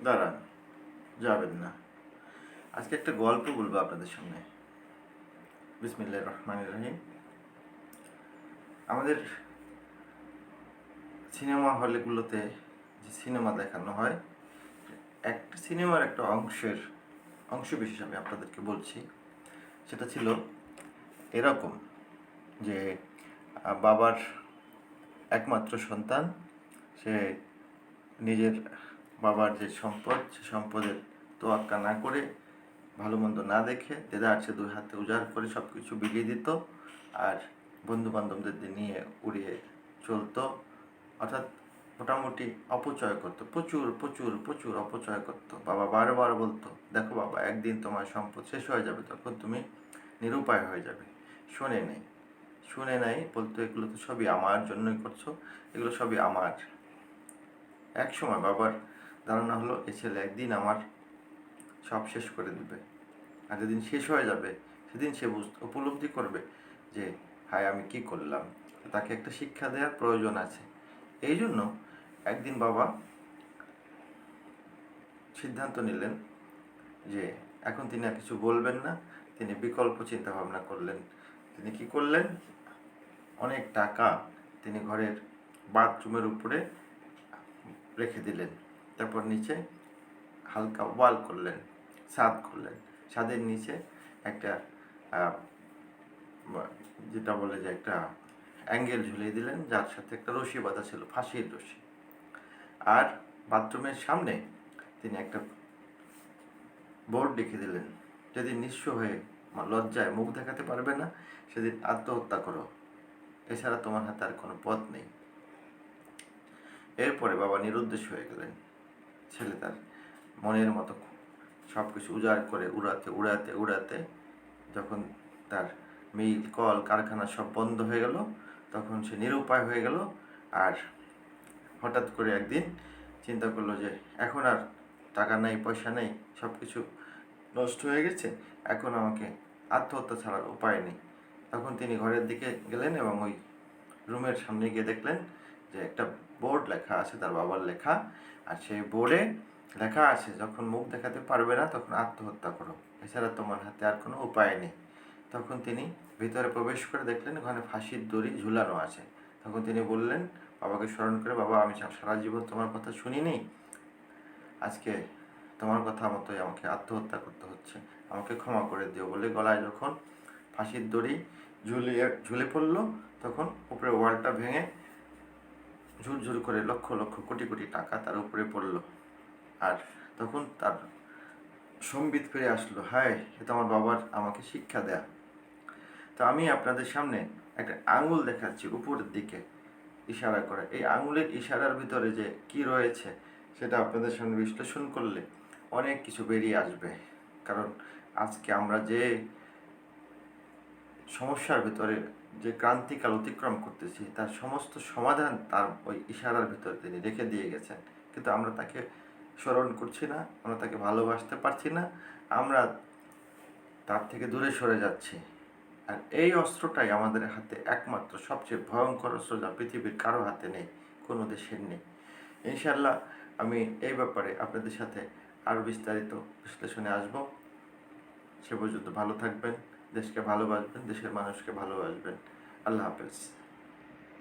দাঁড়ান, যাবেন না। আজকে একটা গল্প বলবো আপনাদের সামনে। বিসমিল্লাহির রহমানির রহিম। আমাদের সিনেমা হলগুলোতে যে সিনেমা দেখানো হয়, একটা সিনেমার একটা অংশ বিশেষ আমি আপনাদেরকে বলছি। সেটা ছিল এরকম যে বাবার একমাত্র সন্তান, সে নিজের বাবার যে সম্পদ, সে সম্পদের তোয়াক্কা না করে, ভালো মন্দ না দেখে দেদারসে দুই হাতে উজাড় করে সব কিছু বিলিয়ে দিত, আর বন্ধু বান্ধবদের নিয়ে উড়িয়ে চলতো। অর্থাৎ মোটামুটি অপচয় করতো, প্রচুর প্রচুর প্রচুর অপচয় করতো। বাবা বারবার বলতো, দেখো বাবা, একদিন তোমার সম্পদ শেষ হয়ে যাবে, তখন তুমি নিরুপায় হয়ে যাবে। শুনে নাই, বলতো এগুলো তো সবই আমার জন্যই করছো, এগুলো সবই আমার। এক সময় বাবার ধারণা হলো, এ ছেলে একদিন আমার সব শেষ করে দেবে, আর যেদিন শেষ হয়ে যাবে সেদিন সে উপলব্ধি করবে যে হায় আমি কি করলাম। তাকে একটা শিক্ষা দেওয়ার প্রয়োজন আছে। এই জন্য একদিন বাবা সিদ্ধান্ত নিলেন যে এখন তিনি আর কিছু বলবেন না। তিনি বিকল্প চিন্তা ভাবনা করলেন। তিনি কি করলেন, অনেক টাকা তিনি ঘরের বাথরুমের উপরে রেখে দিলেন। তারপর নিচে হালকা ওয়াল করলেন, ছাদ করলেন। ছাদের নিচে একটা যেটা বলে যে একটা অ্যাঙ্গেল ঝুলিয়ে দিলেন, যার সাথে একটা রশি বাঁধা ছিল, ফাঁসির রশি। আর বাথরুমের সামনে তিনি একটা বোর্ড লিখে দিলেন, যেদিন নিঃস্ব হয়ে লজ্জায় মুখ দেখাতে পারবে না, সেদিন আত্মহত্যা করো, এছাড়া তোমার হাতে আর কোনো পথ নেই। এরপরে বাবা নিরুদ্দেশ হয়ে গেলেন। ছেলে তার মনের মতো সব কিছু উজাড় করে উড়াতে যখন তার মিল কল কারখানা সব বন্ধ হয়ে গেল, তখন সে নিরুপায় হয়ে গেল। আর হঠাৎ করে একদিন চিন্তা করলো যে এখন আর টাকা নেই, পয়সা নেই, সব কিছু নষ্ট হয়ে গেছে, এখন আমাকে আত্মহত্যা ছাড়ার উপায় নেই। তখন তিনি ঘরের দিকে গেলেন এবং ওই রুমের সামনে গিয়ে দেখলেন যে একটা বোর্ড লেখা আছে, তার বাবার লেখা। আর সেই বোর্ডে লেখা আছে, যখন মুখ দেখাতে পারবে না তখন আত্মহত্যা করো, এছাড়া তোমার হাতে আর কোনো উপায় নেই। তখন তিনি ভিতরে প্রবেশ করে দেখলেন ওখানে ফাঁসির দড়ি ঝুলানো আছে। তখন তিনি বললেন, বাবাকে স্মরণ করে, বাবা আমি সারা জীবন তোমার কথা শুনিনি, আজকে তোমার কথা মতোই আমাকে আত্মহত্যা করতে হচ্ছে, আমাকে ক্ষমা করে দিও বলে গলায় যখন ফাঁসির দড়ি ঝুলে পড়লো, তখন উপরে ওয়ালটা ভেঙে ঝুরঝুর করে লক্ষ লক্ষ কোটি কোটি টাকা তার উপরে পড়লো। আর তখন তার সম্বিত ফিরে আসলো, হায় এ তো আমার বাবার আমাকে শিক্ষা দেয়া। তো আমি আপনাদের সামনে একটা আঙুল দেখাচ্ছি উপরের দিকে ইশারা করে। এই আঙুলের ইশারার ভিতরে যে কি রয়েছে সেটা আপনাদের সামনে বিশ্লেষণ করলে অনেক কিছু বেরিয়ে আসবে। কারণ আজকে আমরা যে সমস্যার ভিতরে, যে ক্রান্তিকাল অতিক্রম করতেছি, তার সমস্ত সমাধান তার ওই ইশারার ভিতরে তিনি রেখে দিয়ে গেছেন। কিন্তু আমরা তাকে স্মরণ করছি না, আমরা তাকে ভালোবাসতে পারছি না, আমরা তার থেকে দূরে সরে যাচ্ছি। আর এই অস্ত্রটাই আমাদের হাতে একমাত্র সবচেয়ে ভয়ঙ্কর অস্ত্র, যা পৃথিবীর কারো হাতে নেই, কোনো দেশের নেই। ইনশাল্লাহ আমি এই ব্যাপারে আপনাদের সাথে আরও বিস্তারিত বিশ্লেষণে আসব। সে পর্যন্ত ভালো থাকবেন, দেশকে ভালোবাসবেন, দেশের মানুষকে ভালোবাসবেন। আল্লাহ হাফেজ।